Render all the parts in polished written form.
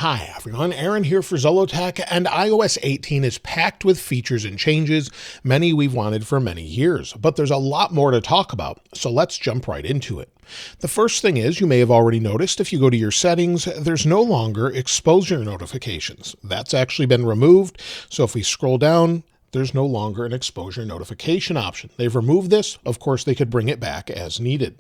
Hi everyone, Aaron here for Zollotech, and iOS 18 is packed with features and changes, many we've wanted for many years, but there's a lot more to talk about, so let's jump right into it. The first thing is, you may have already noticed, if you go to your settings, there's no longer exposure notifications. That's actually been removed, so if we scroll down, there's no longer an exposure notification option. They've removed this. Of course, they could bring it back as needed.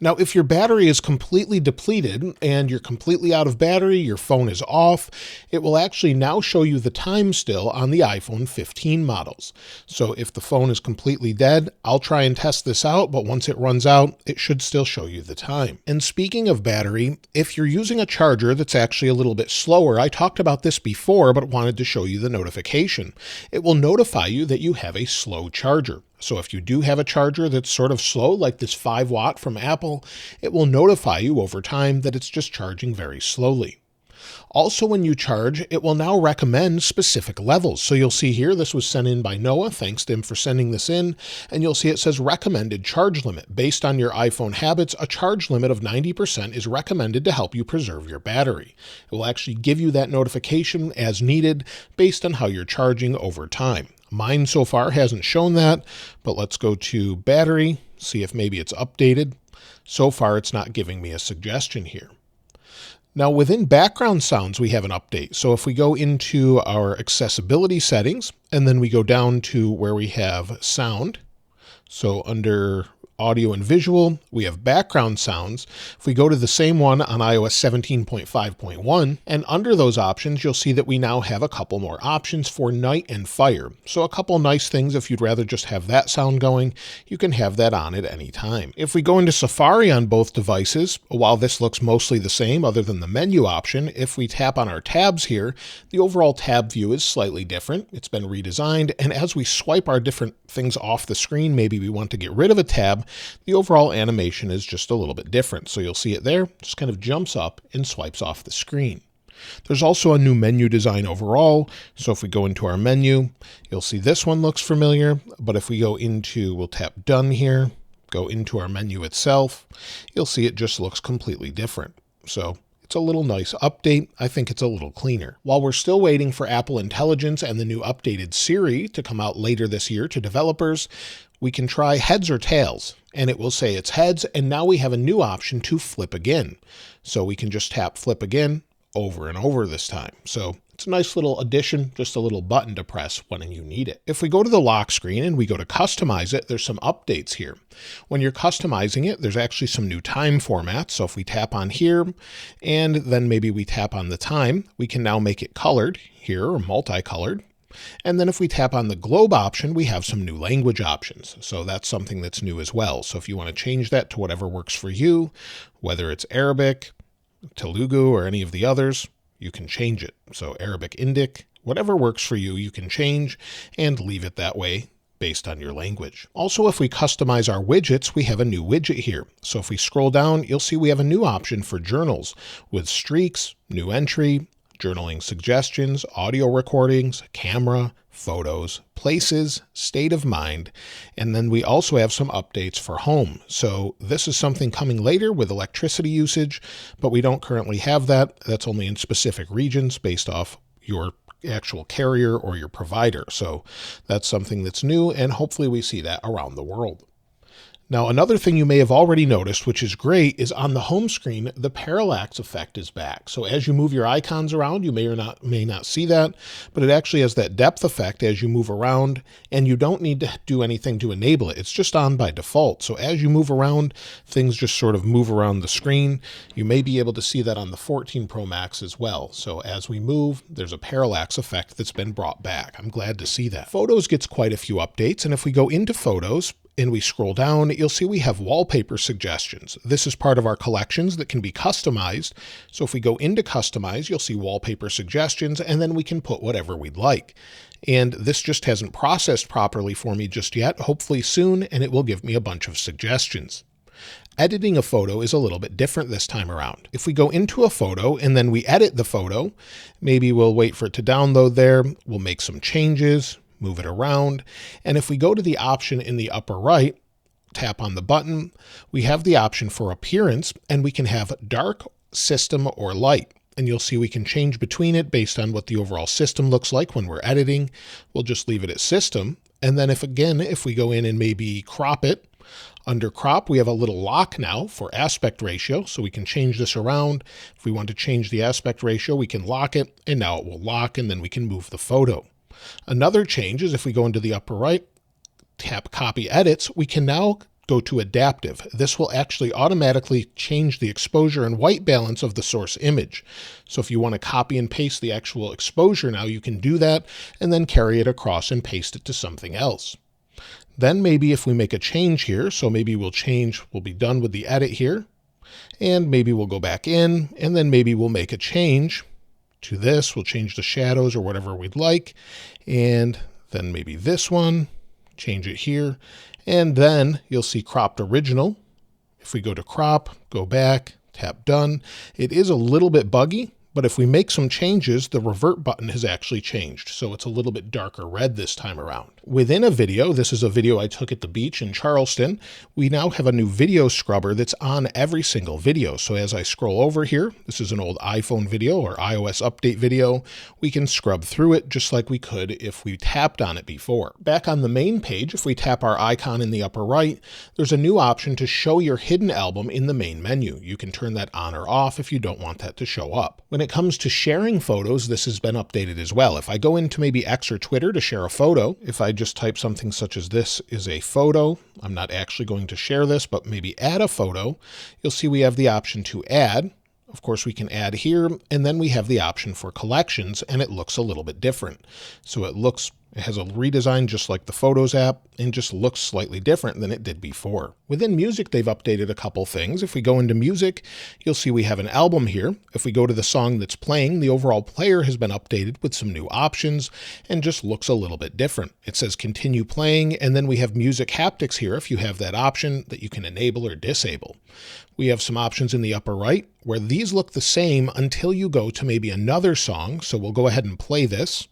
Now, if your battery is completely depleted and you're completely out of battery, your phone is off, it will actually now show you the time still on the iPhone 15 models. So if the phone is completely dead, I'll try and test this out, but once it runs out, it should still show you the time. And speaking of battery, if you're using a charger that's actually a little bit slower, I talked about this before, but wanted to show you the notification. It will notify you that you have a slow charger. So if you do have a charger that's sort of slow, like this 5-watt from Apple, it will notify you over time that it's just charging very slowly. Also, when you charge, it will now recommend specific levels. So you'll see here, this was sent in by Noah. Thanks to him for sending this in. And you'll see it says recommended charge limit. Based on your iPhone habits, a charge limit of 90% is recommended to help you preserve your battery. It will actually give you that notification as needed based on how you're charging over time. Mine so far hasn't shown that, but let's go to battery, see if maybe it's updated. So far, it's not giving me a suggestion here. Now, within background sounds, we have an update. So if we go into our accessibility settings, and then we go down to where we have sound, so under audio and visual, we have background sounds. If we go to the same one on iOS 17.5.1, and under those options, you'll see that we now have a couple more options for night and fire. So a couple nice things, if you'd rather just have that sound going, you can have that on at any time. If we go into Safari on both devices, while this looks mostly the same other than the menu option, if we tap on our tabs here, the overall tab view is slightly different. It's been redesigned, and as we swipe our different things off the screen, maybe we want to get rid of a tab, the overall animation is just a little bit different. So you'll see it there, just kind of jumps up and swipes off the screen. There's also a new menu design overall. So if we go into our menu, you'll see this one looks familiar, but if we go into, we'll tap done here, go into our menu itself, you'll see it just looks completely different. So it's a little nice update. I think it's a little cleaner. While we're still waiting for Apple Intelligence and the new updated Siri to come out later this year to developers, we can try heads or tails, and it will say it's heads, and now we have a new option to flip again. So we can just tap flip again over and over this time. So it's a nice little addition, just a little button to press when you need it. If we go to the lock screen and we go to customize it, there's some updates here. When you're customizing it, there's actually some new time formats. So if we tap on here and then maybe we tap on the time, we can now make it colored here or multicolored. And then if we tap on the globe option, we have some new language options. So that's something that's new as well. So if you want to change that to whatever works for you, whether it's Arabic, Telugu, or any of the others, you can change it. So Arabic Indic, whatever works for you, you can change and leave it that way based on your language. Also, if we customize our widgets, we have a new widget here. So if we scroll down, you'll see we have a new option for journals with streaks, new entry, journaling suggestions, audio recordings, camera, photos, places, state of mind, and then we also have some updates for home. So this is something coming later with electricity usage, but we don't currently have that. That's only in specific regions based off your actual carrier or your provider. So that's something that's new, and hopefully we see that around the world. Now, another thing you may have already noticed, which is great, is on the home screen, the parallax effect is back. So as you move your icons around, you may not see that, but it actually has that depth effect as you move around, and you don't need to do anything to enable it. It's just on by default. So as you move around, things just sort of move around the screen. You may be able to see that on the 14 Pro Max as well. So as we move, there's a parallax effect that's been brought back. I'm glad to see that. Photos gets quite a few updates, and if we go into Photos, and we scroll down, you'll see we have wallpaper suggestions. This is part of our collections that can be customized. So if we go into customize, you'll see wallpaper suggestions, and then we can put whatever we'd like. And this just hasn't processed properly for me just yet. Hopefully soon, and it will give me a bunch of suggestions. Editing a photo is a little bit different this time around. If we go into a photo and then we edit the photo, maybe we'll wait for it to download there. We'll make some changes, move it around. And if we go to the option in the upper right, tap on the button, we have the option for appearance, and we can have dark, system, or light. and you'll see we can change between it based on what the overall system looks like when we're editing. We'll just leave it at system. And then if we go in and maybe crop it, under crop, we have a little lock now for aspect ratio, so we can change this around. If we want to change the aspect ratio, we can lock it, and now it will lock, and then we can move the photo. Another change is if we go into the upper right, tap copy edits, we can now go to adaptive. This will actually automatically change the exposure and white balance of the source image. So if you want to copy and paste the actual exposure now, you can do that and then carry it across and paste it to something else. Then maybe if we make a change here, so maybe we'll be done with the edit here, and maybe we'll go back in, and then maybe we'll make a change to this. We'll change the shadows or whatever we'd like, and then maybe this one, change it here, and then you'll see cropped original. If we go to crop, go back, tap done. It is a little bit buggy, but if we make some changes, the revert button has actually changed, so it's a little bit darker red this time around. Within a video, this is a video I took at the beach in Charleston, we now have a new video scrubber that's on every single video. So as I scroll over here, this is an old iPhone video or iOS update video, we can scrub through it just like we could if we tapped on it before. Back on the main page, if we tap our icon in the upper right, there's a new option to show your hidden album in the main menu. You can turn that on or off if you don't want that to show up. When it comes to sharing photos, this has been updated as well. If I go into maybe X or Twitter to share a photo, if I just type something such as this is a photo, I'm not actually going to share this, but maybe add a photo, you'll see we have the option to add. Of course, we can add here, and then we have the option for collections, and it looks a little bit different. So it has a redesign just like the Photos app and just looks slightly different than it did before. Within music, they've updated a couple things. If we go into music, you'll see we have an album here. If we go to the song that's playing, the overall player has been updated with some new options and just looks a little bit different. It says continue playing, and then we have music haptics here if you have that option that you can enable or disable. We have some options in the upper right where these look the same until you go to maybe another song. So we'll go ahead and play this.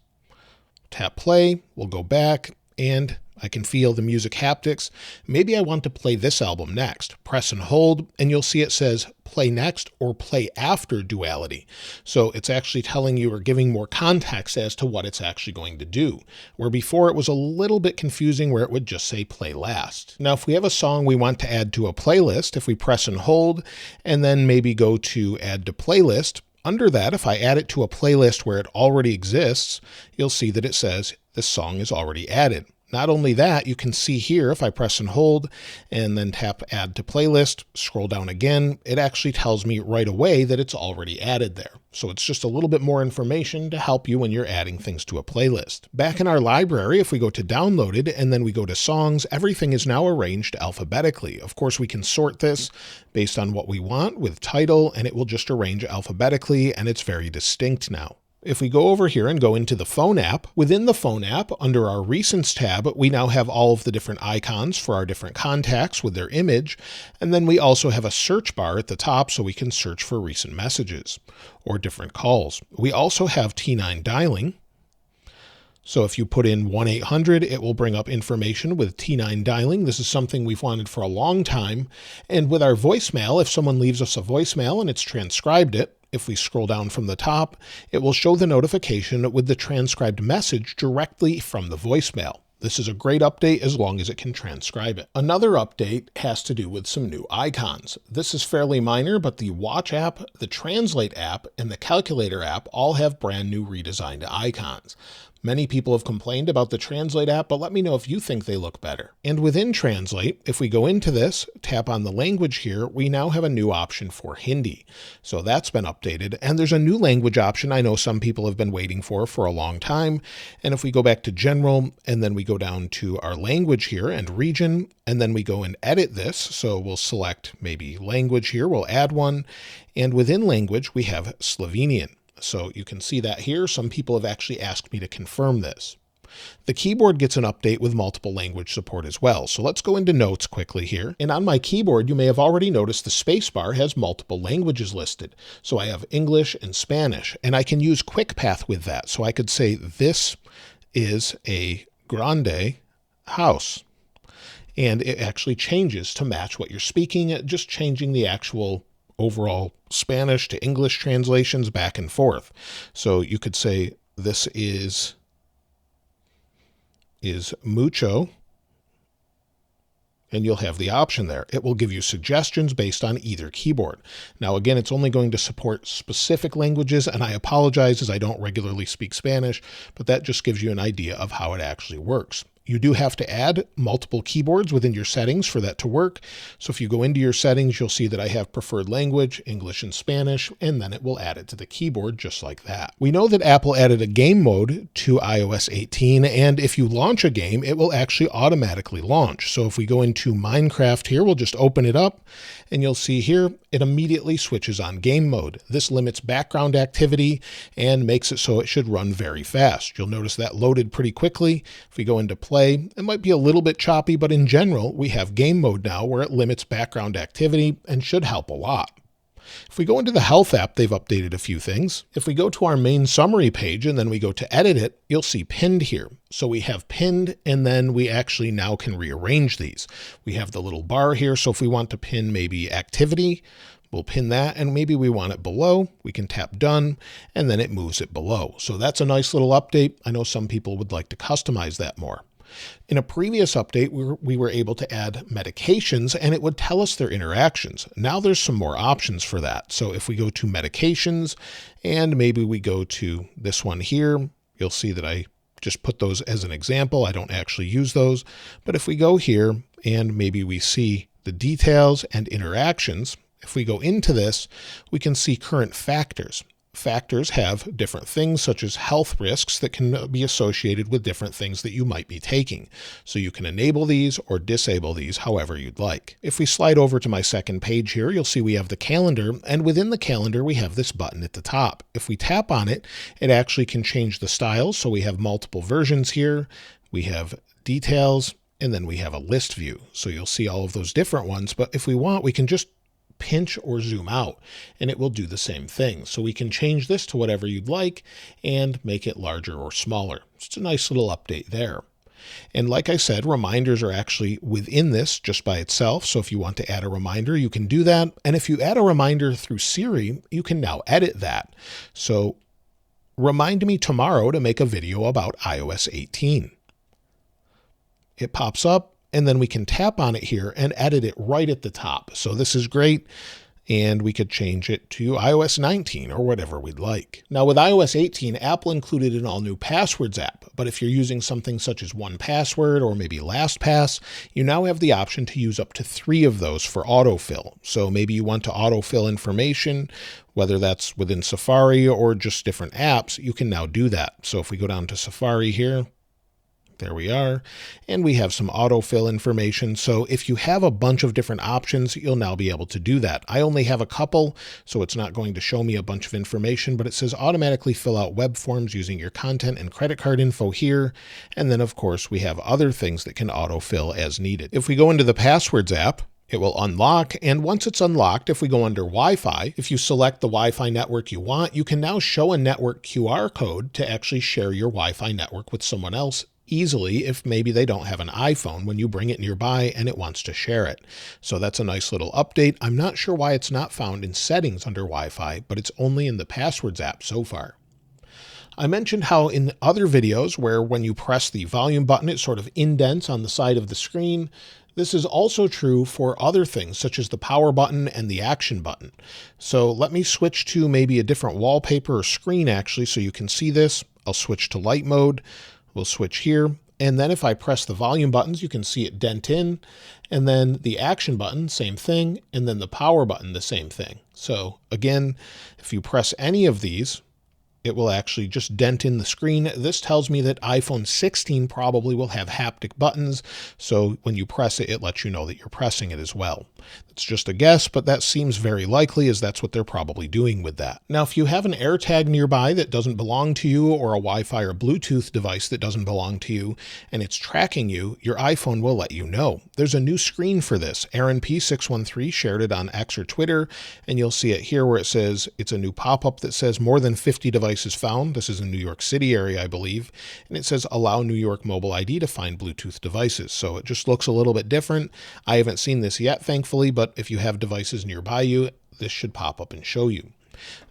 Tap play, we'll go back, and I can feel the music haptics. Maybe I want to play this album next. Press and hold, and you'll see it says play next or play after duality. So it's actually telling you or giving more context as to what it's actually going to do, where before it was a little bit confusing where it would just say play last. Now, if we have a song we want to add to a playlist, if we press and hold, and then maybe go to add to playlist, under that, if I add it to a playlist where it already exists, you'll see that it says this song is already added. Not only that, you can see here, if I press and hold and then tap add to playlist, scroll down again, it actually tells me right away that it's already added there. So it's just a little bit more information to help you when you're adding things to a playlist. Back in our library, if we go to downloaded and then we go to songs, everything is now arranged alphabetically. Of course, we can sort this based on what we want with title, and it will just arrange alphabetically, and it's very distinct now. If we go over here and go into the phone app, within the phone app, under our Recents tab, we now have all of the different icons for our different contacts with their image. And then we also have a search bar at the top so we can search for recent messages or different calls. We also have T9 dialing. So if you put in 1-800, it will bring up information with T9 dialing. This is something we've wanted for a long time. And with our voicemail, if someone leaves us a voicemail and it's transcribed it, if we scroll down from the top, it will show the notification with the transcribed message directly from the voicemail. This is a great update as long as it can transcribe it. Another update has to do with some new icons. This is fairly minor, but the Watch app, the Translate app, and the Calculator app all have brand new redesigned icons. Many people have complained about the Translate app, but let me know if you think they look better. And within Translate, if we go into this, tap on the language here, we now have a new option for Hindi. So that's been updated. And there's a new language option I know some people have been waiting for a long time. And if we go back to General, and then we go down to our language here and region, and then we go and edit this. So we'll select maybe language here, we'll add one. And within language, we have Slovenian. So you can see that here. Some people have actually asked me to confirm this. The keyboard gets an update with multiple language support as well. So let's go into notes quickly here. And on my keyboard, you may have already noticed the spacebar has multiple languages listed. So I have English and Spanish, and I can use QuickPath with that. So I could say this is a grande house. And it actually changes to match what you're speaking, just changing the actual overall Spanish to English translations back and forth. So you could say this is mucho, and you'll have the option there. It will give you suggestions based on either keyboard. Now, again, it's only going to support specific languages, and I apologize as I don't regularly speak Spanish, but that just gives you an idea of how it actually works. You do have to add multiple keyboards within your settings for that to work. So if you go into your settings, you'll see that I have preferred language, English and Spanish, and then it will add it to the keyboard just like that. We know that Apple added a game mode to iOS 18, and if you launch a game, it will actually automatically launch. So if we go into Minecraft here, we'll just open it up, and you'll see here, it immediately switches on game mode. This limits background activity and makes it so it should run very fast. You'll notice that loaded pretty quickly. If we go into play, it might be a little bit choppy, but in general, we have game mode now where it limits background activity and should help a lot. If we go into the Health app, they've updated a few things. If we go to our main summary page and then we go to edit it, you'll see pinned here. So we have pinned, and then we actually now can rearrange these. We have the little bar here. So if we want to pin maybe activity, we'll pin that, and maybe we want it below. We can tap done, and then it moves it below. So that's a nice little update. I know some people would like to customize that more. In a previous update, we were able to add medications, and it would tell us their interactions. Now there's some more options for that. So if we go to medications, and maybe we go to this one here, you'll see that I just put those as an example. I don't actually use those. But if we go here, and maybe we see the details and interactions, if we go into this, we can see current factors. Factors have different things such as health risks that can be associated with different things that you might be taking. So you can enable these or disable these however you'd like. If we slide over to my second page here, you'll see we have the calendar, and within the calendar we have this button at the top. If we tap on it, it actually can change the styles. So we have multiple versions here. We have details, and then we have a list view. So you'll see all of those different ones, but if we want, we can just pinch or zoom out and it will do the same thing. So we can change this to whatever you'd like and make it larger or smaller. It's a nice little update there. And like I said, reminders are actually within this just by itself. So if you want to add a reminder, you can do that. And if you add a reminder through Siri, you can now edit that. So remind me tomorrow to make a video about iOS 18. It pops up, and then we can tap on it here and edit it right at the top. So this is great. And we could change it to iOS 19 or whatever we'd like. Now with iOS 18, Apple included an all-new passwords app. But if you're using something such as 1Password or maybe LastPass, you now have the option to use up to 3 of those for autofill. So maybe you want to autofill information, whether that's within Safari or just different apps, you can now do that. So if we go down to Safari here, there we are, and we have some autofill information. So if you have a bunch of different options, you'll now be able to do that. I only have a couple, so it's not going to show me a bunch of information, but it says automatically fill out web forms using your content and credit card info here. And then of course we have other things that can autofill as needed. If we go into the Passwords app, it will unlock, and once it's unlocked, if we go under Wi-Fi, if you select the Wi-Fi network you want, you can now show a network QR code to actually share your Wi-Fi network with someone else easily if maybe they don't have an iPhone when you bring it nearby and it wants to share it. So that's a nice little update. I'm not sure why it's not found in settings under Wi-Fi, but it's only in the Passwords app so far. I mentioned how in other videos where when you press the volume button, it sort of indents on the side of the screen. This is also true for other things such as the power button and the action button. So let me switch to maybe a different wallpaper or screen actually so you can see this. I'll switch to light mode. We'll switch here. And then if I press the volume buttons, you can see it dent in. And then the action button, same thing. And then the power button, the same thing. So again, if you press any of these, it will actually just dent in the screen. This tells me that iPhone 16 probably will have haptic buttons. So when you press it, it lets you know that you're pressing it as well. It's just a guess, but that seems very likely as that's what they're probably doing with that. Now, if you have an AirTag nearby that doesn't belong to you or a Wi-Fi or Bluetooth device that doesn't belong to you and it's tracking you, your iPhone will let you know. There's a new screen for this. Aaron P613 shared it on X or Twitter, and you'll see it here where it says it's a new pop-up that says more than 50 devices found. This is in New York City area, I believe. And it says allow New York Mobile ID to find Bluetooth devices. So it just looks a little bit different. I haven't seen this yet, thankfully, but if you have devices nearby you this should pop up and show you.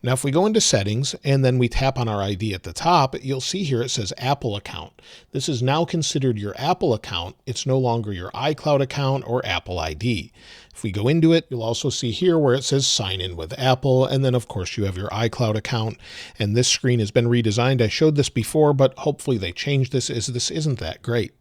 Now, if we go into settings and then we tap on our ID at the top, you'll see here it says Apple account. This is now considered your Apple account. It's no longer your iCloud account or Apple ID. If we go into it, you'll also see here where it says sign in with Apple. And then of course you have your iCloud account, and this screen has been redesigned. I showed this before, but hopefully they changed this, as this isn't that great.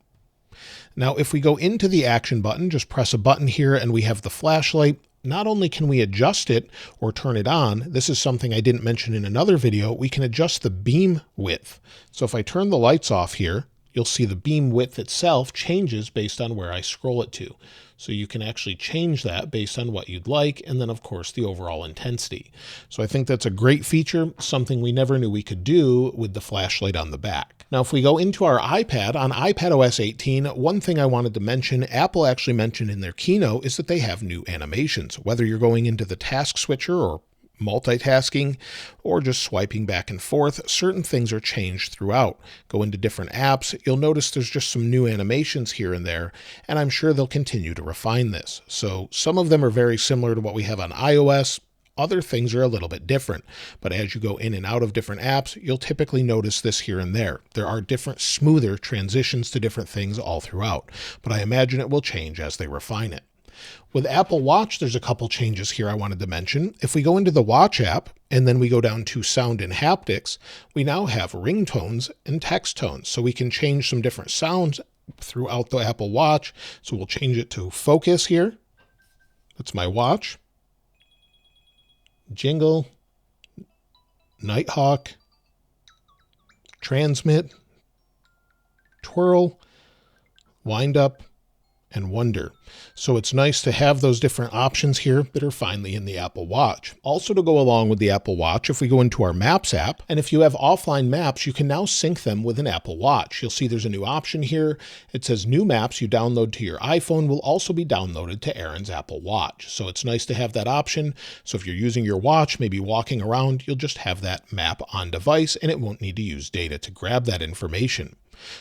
Now, if we go into the action button, just press a button here and we have the flashlight. Not only can we adjust it or turn it on, this is something I didn't mention in another video, we can adjust the beam width. So if I turn the lights off here, you'll see the beam width itself changes based on where I scroll it to. So you can actually change that based on what you'd like, and then of course the overall intensity. So I think that's a great feature, something we never knew we could do with the flashlight on the back. Now, if we go into our iPad, on iPadOS 18, one thing I wanted to mention, Apple actually mentioned in their keynote, is that they have new animations. Whether you're going into the task switcher or multitasking or just swiping back and forth, certain things are changed throughout. Go into different apps, you'll notice there's just some new animations here and there, and I'm sure they'll continue to refine this. So some of them are very similar to what we have on iOS. Other things are a little bit different, but as you go in and out of different apps, you'll typically notice this here and there. There are different smoother transitions to different things all throughout, but I imagine it will change as they refine it. With Apple Watch, there's a couple changes here I wanted to mention. If we go into the Watch app and then we go down to sound and haptics, we now have ringtones and text tones. So we can change some different sounds throughout the Apple Watch. So we'll change it to focus here. That's my watch. Jingle, Nighthawk, transmit, twirl, wind up, and wonder. So it's nice to have those different options here that are finally in the Apple Watch. Also, to go along with the Apple Watch, if we go into our Maps app, and if you have offline maps, you can now sync them with an Apple Watch. You'll see there's a new option here. It says new maps you download to your iPhone will also be downloaded to Aaron's Apple Watch. So it's nice to have that option. So if you're using your watch, maybe walking around, you'll just have that map on device and it won't need to use data to grab that information.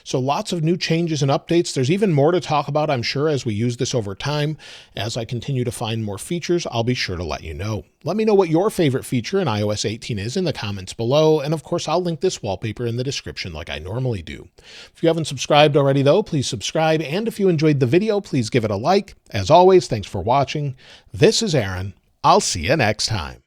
So lots of new changes and updates. There's even more to talk about, I'm sure, as we use this over time. As I continue to find more features, I'll be sure to let you know. Let me know what your favorite feature in iOS 18 is in the comments below. And of course, I'll link this wallpaper in the description like I normally do. If you haven't subscribed already, though, please subscribe. And if you enjoyed the video, please give it a like. As always, thanks for watching. This is Aaron. I'll see you next time.